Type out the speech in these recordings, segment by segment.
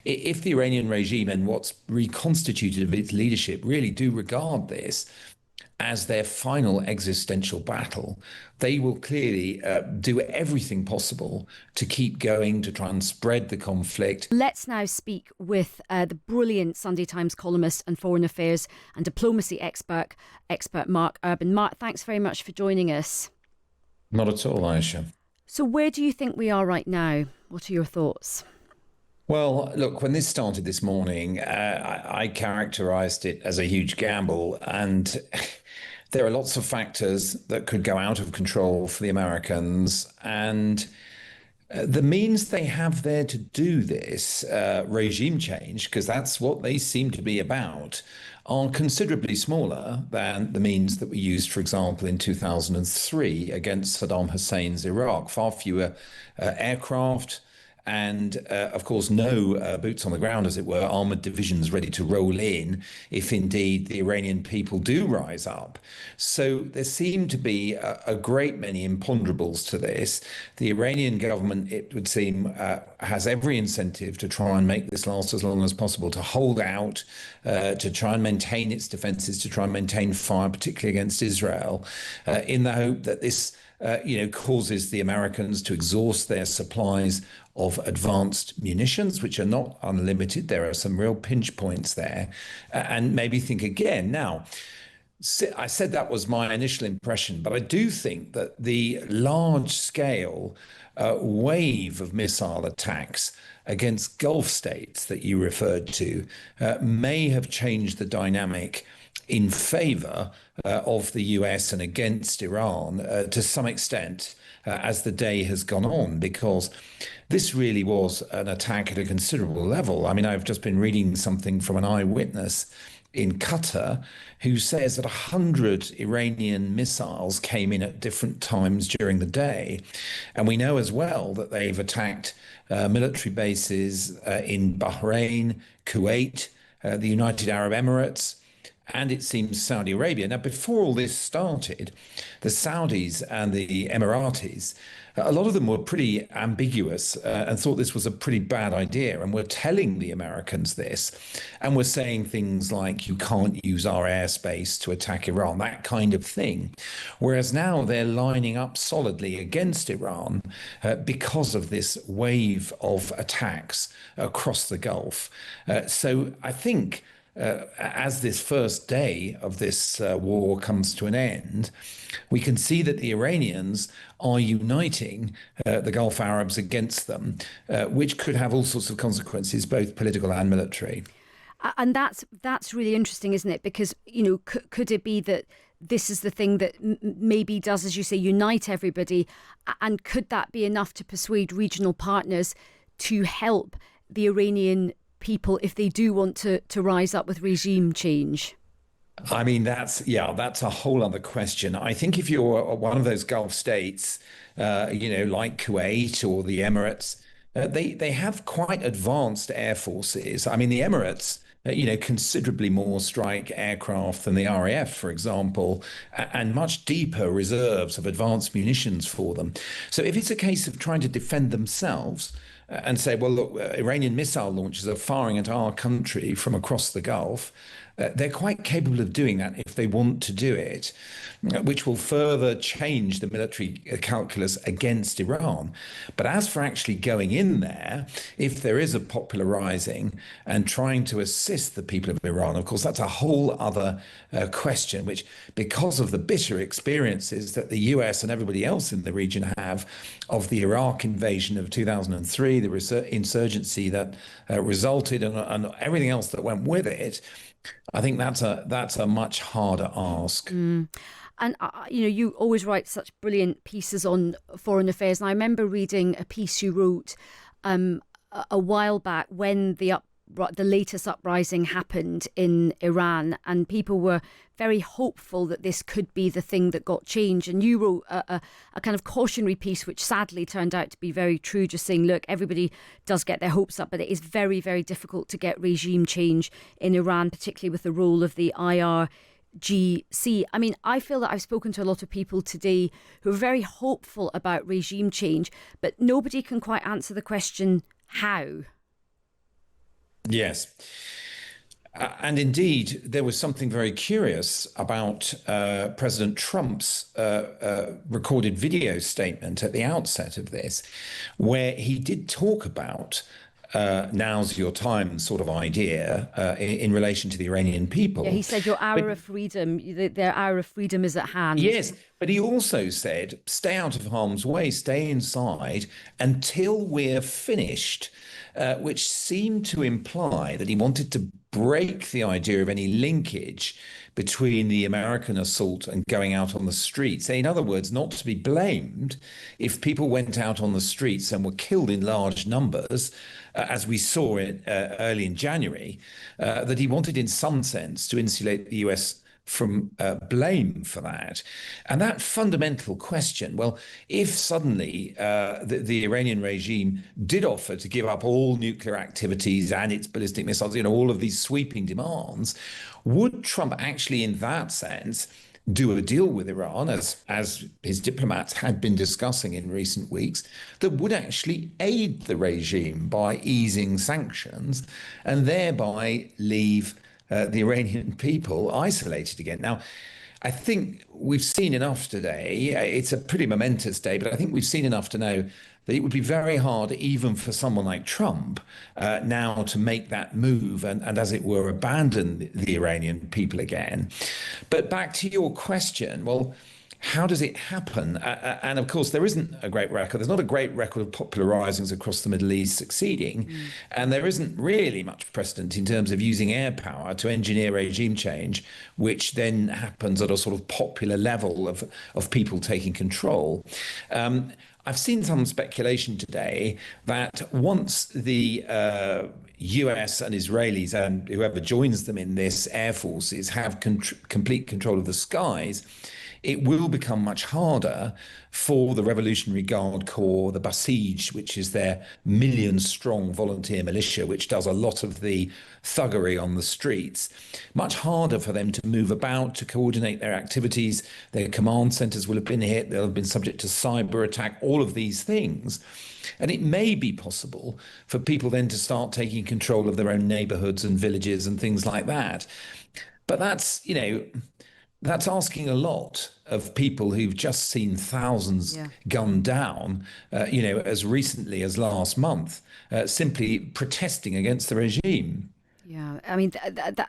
If the Iranian regime and what's reconstituted of its leadership really do regard this as their final existential battle, they will clearly do everything possible to keep going, to try and spread the conflict. Let's now speak with the brilliant Sunday Times columnist and foreign affairs and diplomacy expert Mark Urban. Mark, thanks very much for joining us. Not at all, Ayesha. So where do you think we are right now? What are your thoughts? Well, look, when this started this morning, I characterized it as a huge gamble. And there are lots of factors that could go out of control for the Americans. And the means they have there to do this regime change, because that's what they seem to be about, are considerably smaller than the means that were used, for example, in 2003 against Saddam Hussein's Iraq. Far fewer aircraft, and of course, no boots on the ground, as it were, armored divisions ready to roll in if indeed the Iranian people do rise up. So there seem to be a great many imponderables to this. The Iranian government, it would seem, has every incentive to try and make this last as long as possible, to hold out, to try and maintain its defenses, to try and maintain fire, particularly against Israel, in the hope that this causes the Americans to exhaust their supplies of advanced munitions, which are not unlimited. There are some real pinch points there, and maybe think again. Now, I said that was my initial impression, but I do think that the large-scale wave of missile attacks against Gulf states that you referred to may have changed the dynamic in favor of the US and against Iran to some extent as the day has gone on, because this really was an attack at a considerable level. I mean, I've just been reading something from an eyewitness in Qatar who says that 100 Iranian missiles came in at different times during the day. And we know as well that they've attacked military bases in Bahrain, Kuwait, the United Arab Emirates, and it seems Saudi Arabia. Now, before all this started, the Saudis and the Emiratis, a lot of them were pretty ambiguous and thought this was a pretty bad idea, and were telling the Americans this, and were saying things like, you can't use our airspace to attack Iran, that kind of thing. Whereas now they're lining up solidly against Iran because of this wave of attacks across the Gulf. So I think as this first day of this war comes to an end, we can see that the Iranians are uniting the Gulf Arabs against them, which could have all sorts of consequences, both political and military. And that's really interesting, isn't it? Because, could it be that this is the thing that maybe does, as you say, unite everybody? And could that be enough to persuade regional partners to help the Iranian people if they do want to rise up with regime change? I mean, that's a whole other question. I think if you're one of those Gulf states, like Kuwait or the Emirates, they have quite advanced air forces. I mean, the Emirates, considerably more strike aircraft than the RAF, for example, and much deeper reserves of advanced munitions for them. So if it's a case of trying to defend themselves, and say, well, look, Iranian missile launches are firing at our country from across the Gulf, they're quite capable of doing that if they want to do it, which will further change the military calculus against Iran. But as for actually going in there, if there is a popular rising and trying to assist the people of Iran, of course, that's a whole other question, which, because of the bitter experiences that the US and everybody else in the region have of the Iraq invasion of 2003, the insurgency that resulted and everything else that went with it, I think that's a much harder ask. And you always write such brilliant pieces on foreign affairs. And I remember reading a piece you wrote a while back when the latest uprising happened in Iran, and people were very hopeful that this could be the thing that got change. And you wrote a kind of cautionary piece, which sadly turned out to be very true, just saying, look, everybody does get their hopes up, but it is very, very difficult to get regime change in Iran, particularly with the role of the IRGC. I mean, I feel that I've spoken to a lot of people today who are very hopeful about regime change, but nobody can quite answer the question, how? Yes. And indeed, there was something very curious about President Trump's recorded video statement at the outset of this, where he did talk about now's your time sort of idea in relation to the Iranian Yeah, people. he said your But hour of freedom, their hour of freedom is at hand. yes, but he also said, stay out of harm's way, stay inside until we're finished, which seemed to imply that he wanted to break the idea of any linkage between the American assault and going out on the streets. In other words, not to be blamed if people went out on the streets and were killed in large numbers, as we saw it early in January, that he wanted, in some sense, to insulate the US from blame for that. And that fundamental question, well, if suddenly the Iranian regime did offer to give up all nuclear activities and its ballistic missiles, all of these sweeping demands, would Trump actually, in that sense, do a deal with Iran, as his diplomats had been discussing in recent weeks, that would actually aid the regime by easing sanctions and thereby leave the Iranian people isolated again? Now, I think we've seen enough today. It's a pretty momentous day, but I think we've seen enough to know that it would be very hard, even for someone like Trump, now to make that move and, as it were, abandon the Iranian people again. But back to your question, well, how does it happen? And of course, there isn't a great record. There's not a great record of popular risings across the Middle East succeeding. And there isn't really much precedent in terms of using air power to engineer regime change, which then happens at a sort of popular level of people taking control. I've seen some speculation today that once the US and Israelis and whoever joins them in this air forces have complete control of the skies, it will become much harder for the Revolutionary Guard Corps, the Basij, which is their million-strong volunteer militia, which does a lot of the thuggery on the streets, much harder for them to move about, to coordinate their activities. Their command centers will have been hit. They'll have been subject to cyber attack, all of these things. And it may be possible for people then to start taking control of their own neighborhoods and villages and things like that. But that's asking a lot of people who've just seen thousands gunned down, as recently as last month, simply protesting against the regime. Yeah, I mean,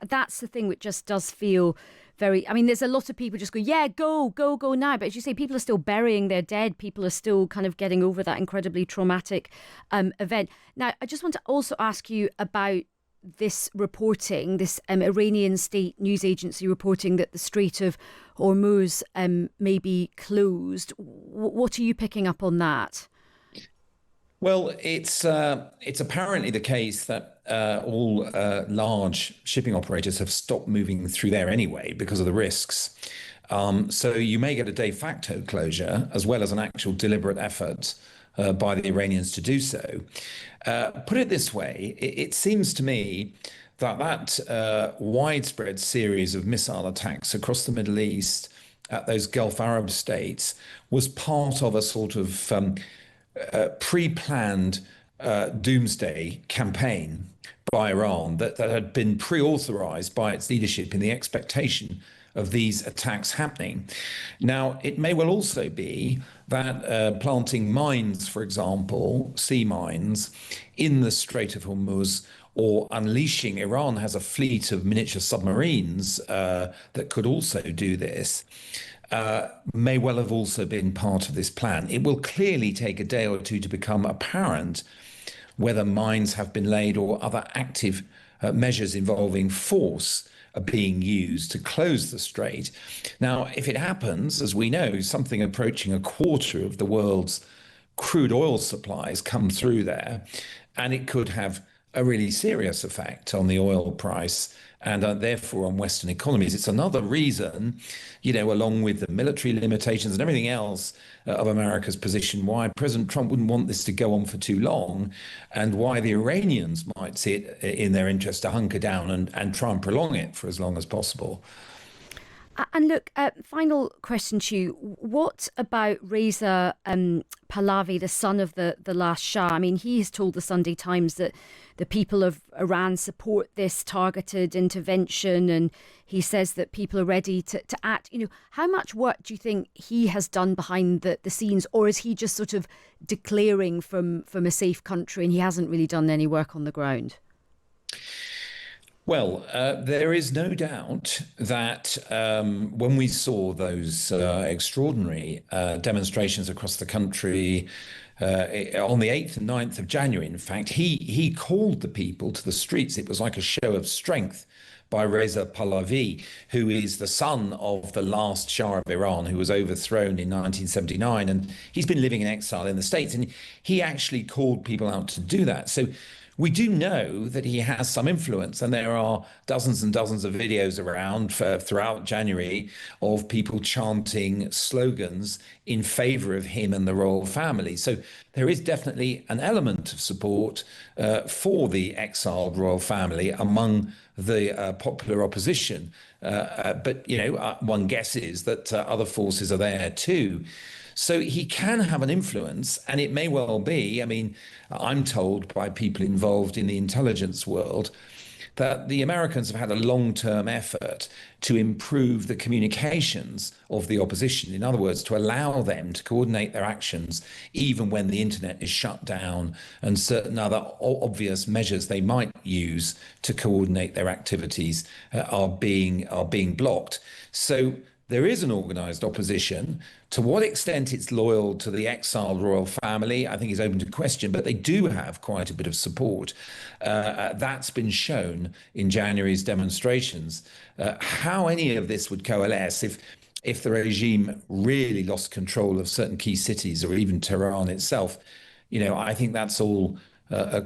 that's the thing which just does feel very, I mean, there's a lot of people just go, yeah, go now. But as you say, people are still burying their dead. People are still kind of getting over that incredibly traumatic event. Now, I just want to also ask you about this reporting, this Iranian state news agency reporting that the Strait of Hormuz may be closed. What are you picking up on that? Well, it's apparently the case that all large shipping operators have stopped moving through there anyway because of the risks. So you may get a de facto closure as well as an actual deliberate effort by the Iranians to do so. Put it this way, it seems to me that widespread series of missile attacks across the Middle East at those Gulf Arab states was part of a sort of pre-planned doomsday campaign by Iran that had been pre-authorized by its leadership in the expectation of these attacks happening. Now, it may well also be that planting mines, for example, sea mines, in the Strait of Hormuz, or unleashing, Iran has a fleet of miniature submarines that could also do this, may well have also been part of this plan. It will clearly take a day or two to become apparent whether mines have been laid or other active measures involving force are being used to close the strait. Now, if it happens, as we know, something approaching a quarter of the world's crude oil supplies come through there, and it could have a really serious effect on the oil price and therefore on Western economies. It's another reason, along with the military limitations and everything else of America's position, why President Trump wouldn't want this to go on for too long, and why the Iranians might see it in their interest to hunker down and try and prolong it for as long as possible. And look, final question to you. What about Reza Pahlavi, the son of the last Shah? I mean, he has told the Sunday Times that the people of Iran support this targeted intervention, and he says that people are ready to act. How much work do you think he has done behind the scenes, or is he just sort of declaring from a safe country and he hasn't really done any work on the ground? Well, there is no doubt that when we saw those extraordinary demonstrations across the country on the 8th and 9th of January, in fact, he called the people to the streets. It was like a show of strength by Reza Pahlavi, who is the son of the last Shah of Iran, who was overthrown in 1979. And he's been living in exile in the States. And he actually called people out to do that. So we do know that he has some influence, and there are dozens and dozens of videos around throughout January of people chanting slogans in favor of him and the royal family. So there is definitely an element of support for the exiled royal family among the popular opposition. But, one guesses that other forces are there too. So he can have an influence, and it may well be. I mean, I'm told by people involved in the intelligence world that the Americans have had a long-term effort to improve the communications of the opposition. In other words, to allow them to coordinate their actions even when the internet is shut down and certain other obvious measures they might use to coordinate their activities are being blocked. So there is an organised opposition. To what extent it's loyal to the exiled royal family, I think is open to question, but they do have quite a bit of support. That's been shown in January's demonstrations. How any of this would coalesce if the regime really lost control of certain key cities or even Tehran itself, I think that's all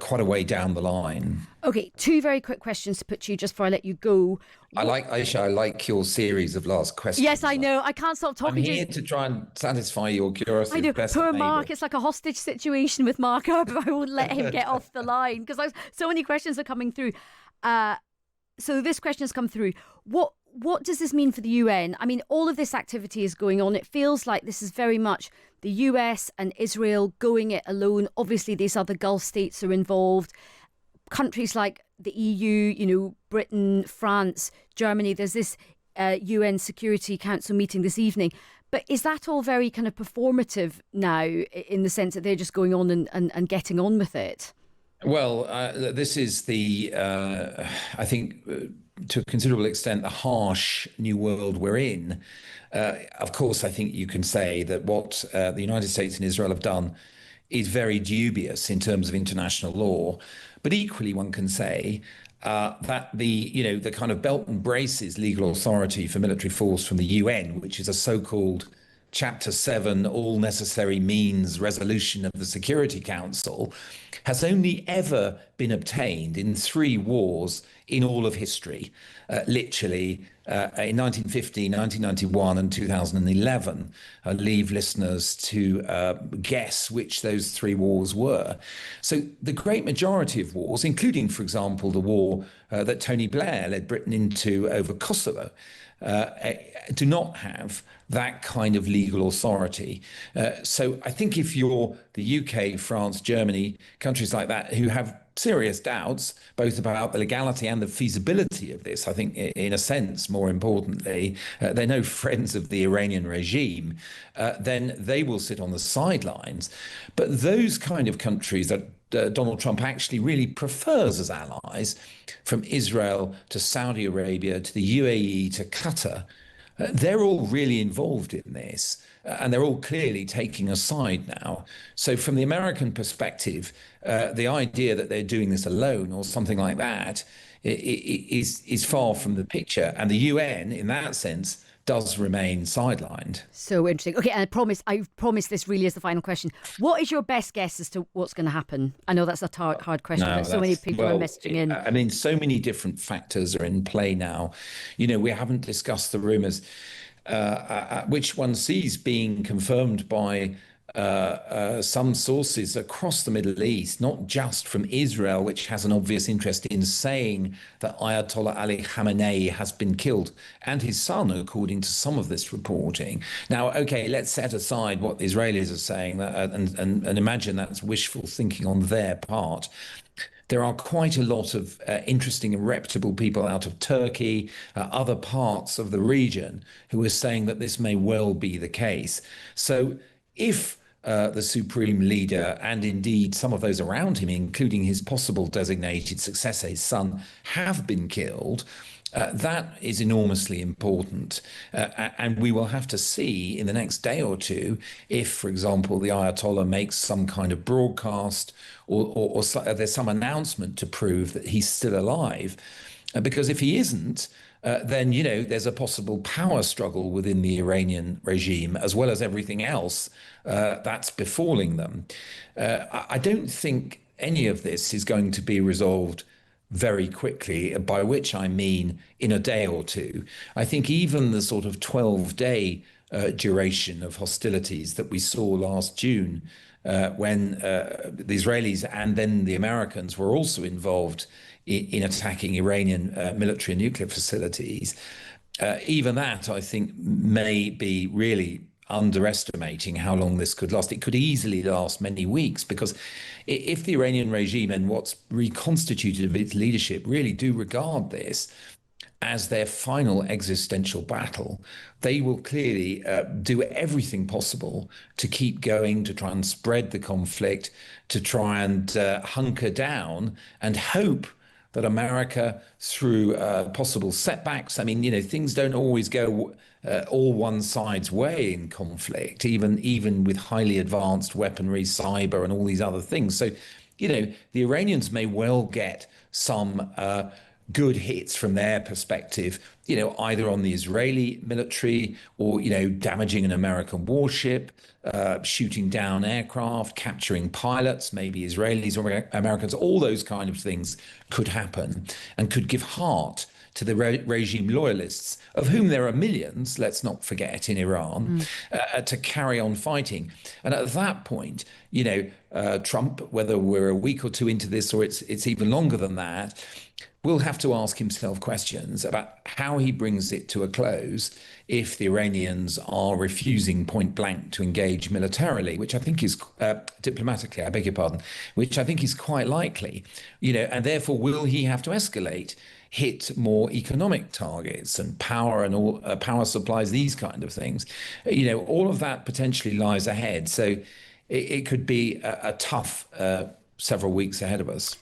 quite a way down the line. Okay, two very quick questions to put to you just before I let you go. Aisha, I like your series of last questions. Yes, I know. I can't stop talking. I'm here to try and satisfy your curiosity. I know. Best Poor neighbour. Mark. It's like a hostage situation with Mark, but I won't let him get off the line because so many questions are coming through. So this question has come through. What does this mean for the UN? I mean, all of this activity is going on. It feels like this is very much the US and Israel going it alone. Obviously, these other Gulf states are involved. Countries like the EU, Britain, France, Germany. There's this UN Security Council meeting this evening. But is that all very kind of performative now in the sense that they're just going on and getting on with it? Well, this is I think, to a considerable extent, the harsh new world we're in. Of course, I think you can say that what the United States and Israel have done is very dubious in terms of international law. But equally, one can say that the kind of belt and braces legal authority for military force from the UN, which is a so-called Chapter 7, all necessary means resolution of the Security Council, has only ever been obtained in 3 wars in all of history, literally in 1950, 1991 and 2011. I leave listeners to guess which those 3 wars were. So the great majority of wars, including, for example, the war that Tony Blair led Britain into over Kosovo, do not have that kind of legal authority. So I think if you're the UK, France, Germany, countries like that who have serious doubts both about the legality and the feasibility of this, I think in a sense, more importantly, they're no friends of the Iranian regime, then they will sit on the sidelines. But those kind of countries that Donald Trump actually really prefers as allies, from Israel to Saudi Arabia to the UAE to Qatar, they're all really involved in this, and they're all clearly taking a side now. So from the American perspective, the idea that they're doing this alone or something like that is far from the picture. And the UN, in that sense, does remain sidelined. So interesting. Okay, and I promise this really is the final question. What is your best guess as to what's going to happen? I know that's a hard question, but so many people are messaging in. I mean, so many different factors are in play now. We haven't discussed the rumours, which one sees being confirmed by some sources across the Middle East, not just from Israel, which has an obvious interest in saying that Ayatollah Ali Khamenei has been killed, and his son, according to some of this reporting. Now, okay, let's set aside what the Israelis are saying and imagine that's wishful thinking on their part. There are quite a lot of interesting and reputable people out of Turkey, other parts of the region, who are saying that this may well be the case. So if the supreme leader and indeed some of those around him, including his possible designated successor, his son, have been killed, that is enormously important. And we will have to see in the next day or two if, for example, the Ayatollah makes some kind of broadcast or there's some announcement to prove that he's still alive. Because if he isn't, then, there's a possible power struggle within the Iranian regime, as well as everything else that's befalling them. I don't think any of this is going to be resolved very quickly, by which I mean in a day or two. I think even the sort of 12-day duration of hostilities that we saw last June, when the Israelis and then the Americans were also involved in attacking Iranian military and nuclear facilities, even that, I think, may be really underestimating how long this could last. It could easily last many weeks, because if the Iranian regime and what's reconstituted of its leadership really do regard this as their final existential battle, they will clearly do everything possible to keep going, to try and spread the conflict, to try and hunker down and hope that America, through possible setbacks, I mean, things don't always go all one side's way in conflict, even with highly advanced weaponry, cyber, and all these other things. So, the Iranians may well get some good hits from their perspective, either on the Israeli military or, damaging an American warship, shooting down aircraft, capturing pilots, maybe Israelis or Americans. All those kind of things could happen and could give heart to the regime loyalists, of whom there are millions, let's not forget, in Iran, to carry on fighting. And at that point, Trump, whether we're a week or two into this or it's even longer than that, will have to ask himself questions about how he brings it to a close if the Iranians are refusing point blank to engage militarily, which I think is diplomatically, I beg your pardon, which I think is quite likely, and therefore will he have to escalate, hit more economic targets and power and all power supplies, these kind of things. All of that potentially lies ahead. So it could be a tough several weeks ahead of us.